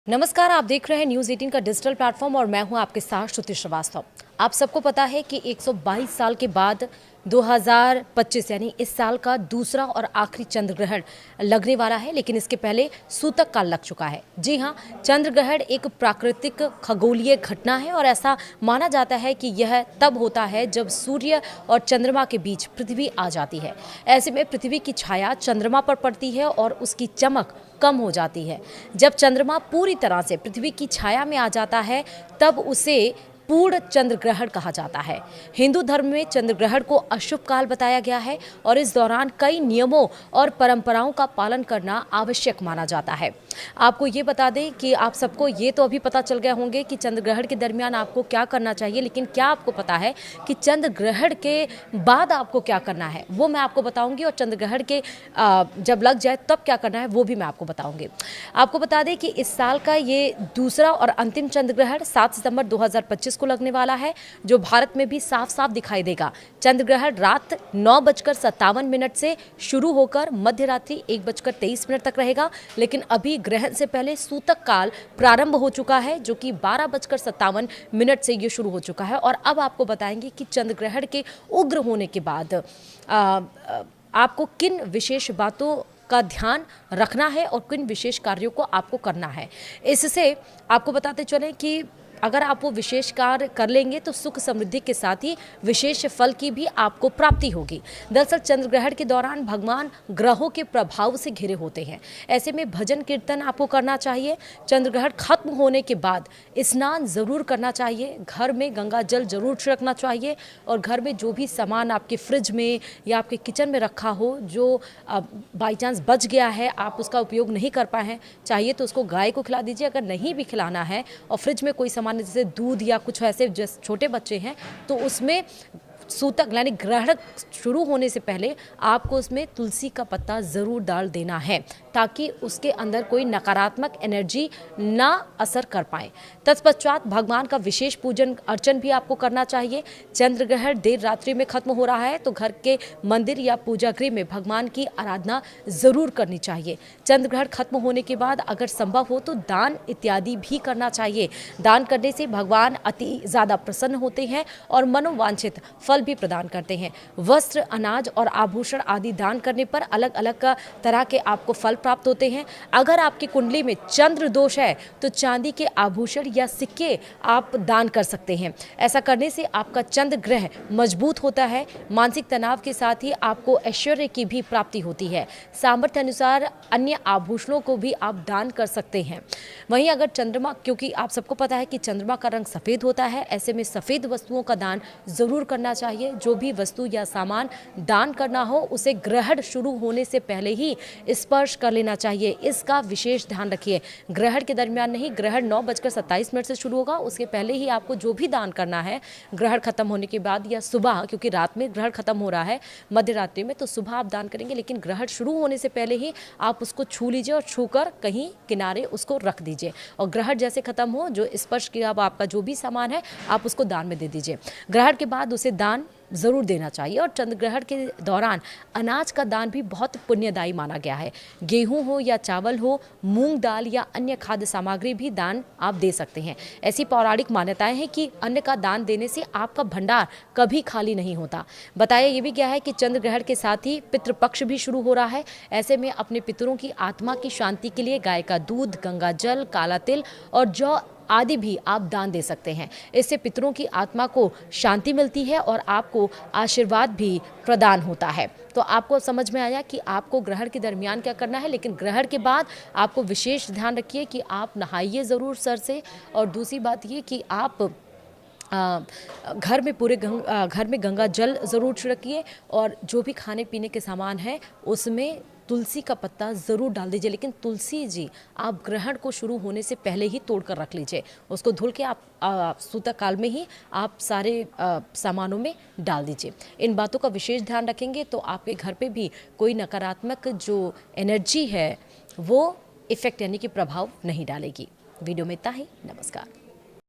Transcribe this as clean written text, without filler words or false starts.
नमस्कार, आप देख रहे हैं न्यूज़ 18 का डिजिटल प्लेटफॉर्म और मैं हूं आपके साथ श्रुति श्रीवास्तव। आप सबको पता है कि 122 साल के बाद 2025 यानी इस साल का दूसरा और आखिरी चंद्र ग्रहण लगने वाला है, लेकिन इसके पहले सूतक काल लग चुका है। जी हां, चंद्र ग्रहण एक प्राकृतिक खगोलीय घटना है और ऐसा माना जाता है कि यह तब होता है जब सूर्य और चंद्रमा के बीच पृथ्वी आ जाती है। ऐसे में पृथ्वी की छाया चंद्रमा पर पड़ती है और उसकी चमक कम हो जाती है। जब चंद्रमा पूरी तरह से पृथ्वी की छाया में आ जाता है तब उसे पूर्ण चंद्र ग्रहण कहा जाता है। हिंदू धर्म में चंद्र ग्रहण को अशुभ काल बताया गया है और इस दौरान कई नियमों और परंपराओं का पालन करना आवश्यक माना जाता है। आपको ये बता दें कि आप सबको ये तो अभी पता चल गए होंगे कि चंद्र ग्रहण के दरमियान आपको क्या करना चाहिए, लेकिन क्या आपको पता है कि चंद्र ग्रहण के बाद आपको क्या करना है, वो मैं आपको बताऊंगी। और चंद्र ग्रहण के जब लग जाए तब क्या करना है वो भी मैं आपको बताऊंगी। आपको बता दें कि इस साल का ये दूसरा और अंतिम चंद्र ग्रहण 7 सितंबर 2025 को लगने वाला है, जो भारत में भी साफ साफ दिखाई देगा। चंद्र ग्रहण रात 9:57 से शुरू होकर मध्य रात्रि 1:23 तक रहेगा, लेकिन अभी ग्रहण से पहले सूतक काल प्रारंभ हो चुका है, जो कि 12:57 से ये शुरू हो चुका है। और अब आपको बताएंगे कि चंद्र ग्रहण के उग्र होने के बाद आपको किन विशेष बातों का ध्यान रखना है और किन विशेष कार्यों को आपको करना है। इससे आपको बताते चलें कि अगर आप वो विशेष कार्य कर लेंगे तो सुख समृद्धि के साथ ही विशेष फल की भी आपको प्राप्ति होगी। दरअसल चंद्र ग्रहण के दौरान भगवान ग्रहों के प्रभाव से घिरे होते हैं। ऐसे में भजन कीर्तन आपको करना चाहिए। चंद्र ग्रहण खत्म होने के बाद स्नान जरूर करना चाहिए। घर में गंगा जल जरूर छिड़कना चाहिए और घर में जो भी सामान आपके फ्रिज में या आपके किचन में रखा हो, जो बाई चांस बच गया है, आप उसका उपयोग नहीं कर पाए हैं, चाहिए तो उसको गाय को खिला दीजिए। अगर नहीं भी खिलाना है और फ्रिज में कोई सामान जैसे दूध या कुछ ऐसे जैसे छोटे बच्चे हैं तो उसमें सूतक यानी ग्रहण शुरू होने से पहले आपको उसमें तुलसी का पत्ता ज़रूर डाल देना है, ताकि उसके अंदर कोई नकारात्मक एनर्जी ना असर कर पाए। तत्पश्चात भगवान का विशेष पूजन अर्चन भी आपको करना चाहिए। चंद्र ग्रहण देर रात्रि में खत्म हो रहा है तो घर के मंदिर या पूजा गृह में भगवान की आराधना ज़रूर करनी चाहिए। चंद्र ग्रहण खत्म होने के बाद अगर संभव हो तो दान इत्यादि भी करना चाहिए। दान करने से भगवान अति ज़्यादा प्रसन्न होते हैं और मनोवांछित फल भी प्रदान करते हैं। वस्त्र, अनाज और आभूषण आदि दान करने पर अलग अलग तरह के आपको फल प्राप्त होते हैं। अगर आपकी कुंडली में चंद्र दोष है तो चांदी के आभूषण या सिक्के आप दान कर सकते हैं। ऐसा करने से आपका चंद्र ग्रह मजबूत होता है। मानसिक तनाव के साथ ही आपको ऐश्वर्य की भी प्राप्ति होती है। सामर्थ्य अनुसार अन्य आभूषणों को भी आप दान कर सकते हैं। वहीं अगर चंद्रमा, क्योंकि आप सबको पता है कि चंद्रमा का रंग सफ़ेद होता है, ऐसे में सफ़ेद वस्तुओं का दान जरूर करना चाहिए। जो भी वस्तु या सामान दान करना हो उसे ग्रहण शुरू होने से पहले ही स्पर्श कर लेना चाहिए। इसका विशेष ध्यान रखिए। ग्रहण के दरमियान नहीं, ग्रहण 9:27 से शुरू होगा, उसके पहले ही आपको जो भी दान करना है ग्रहण खत्म होने के बाद या सुबह, क्योंकि रात में ग्रहण खत्म हो रहा है मध्य रात्रि में, तो सुबह आप दान करेंगे, लेकिन ग्रहण शुरू होने से पहले ही आप उसको छू लीजिए और छूकर कहीं किनारे उसको रख दीजिए। और ग्रहण जैसे खत्म हो, जो स्पर्श किया आपका जो भी सामान है आप उसको दान में दे दीजिए। ग्रहण के बाद उसे दान ज़रूर देना चाहिए। और चंद्र ग्रहण के दौरान अनाज का दान भी बहुत पुण्यदायी माना गया है। गेहूं हो या चावल हो, मूंग दाल या अन्य खाद्य सामग्री भी दान आप दे सकते हैं। ऐसी पौराणिक मान्यताएं हैं कि अन्न का दान देने से आपका भंडार कभी खाली नहीं होता। बताया ये भी गया है कि चंद्र ग्रहण के साथ ही पितृपक्ष भी शुरू हो रहा है। ऐसे में अपने पितरों की आत्मा की शांति के लिए गाय का दूध, गंगा जल, काला तिल और जौ आदि भी आप दान दे सकते हैं। इससे पितरों की आत्मा को शांति मिलती है और आपको आशीर्वाद भी प्रदान होता है। तो आपको समझ में आया कि आपको ग्रहण के दरमियान क्या करना है, लेकिन ग्रहण के बाद आपको विशेष ध्यान रखिए कि आप नहाइए ज़रूर सर से। और दूसरी बात ये कि आप घर में गंगा जल ज़रूर छिड़किए और जो भी खाने पीने के सामान है उसमें तुलसी का पत्ता ज़रूर डाल दीजिए। लेकिन तुलसी जी आप ग्रहण को शुरू होने से पहले ही तोड़ कर रख लीजिए। उसको धुल के आप सूतक काल में ही आप सारे सामानों में डाल दीजिए। इन बातों का विशेष ध्यान रखेंगे तो आपके घर पे भी कोई नकारात्मक जो एनर्जी है वो इफ़ेक्ट यानी कि प्रभाव नहीं डालेगी। वीडियो में इतना ही। नमस्कार।